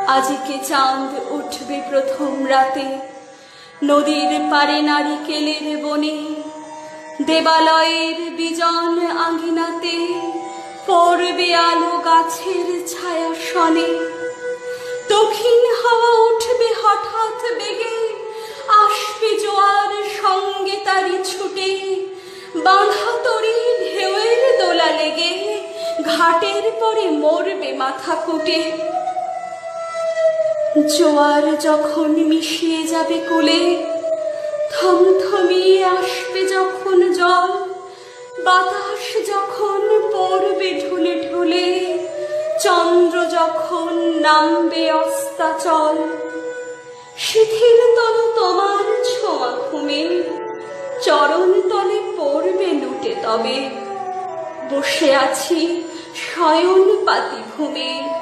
আজকে চাঁদ উঠবে প্রথম রাতে, নদীর পারে নারিকেলের বনে, দেবালয়ের বিজন আঙিনাতে পড়বে আলো গাছের ছায়া শনে। দক্ষিণ হাওয়া উঠবে হঠাৎ বেগে, আসবে জোয়ার সঙ্গে তারি ছুটে, বাঁধা তরি ঢেউয়ের দোলা লেগে ঘাটের পরে মরবে মাথা কুটে। জোয়ার যখন মিশিয়ে যাবে কোলে, থমথমিয়ে আসবে যখন জল, বাতাস যখন পড়বে ঢুলে ঢুলে, চন্দ্র যখন নামবে অস্তাচল, শিথিল তনু তোমার ছোঁয়া ঘুমে, চরণ তলে পড়বে লুটে তবে, বসে আছি শয়ন পাতি ঘুমে।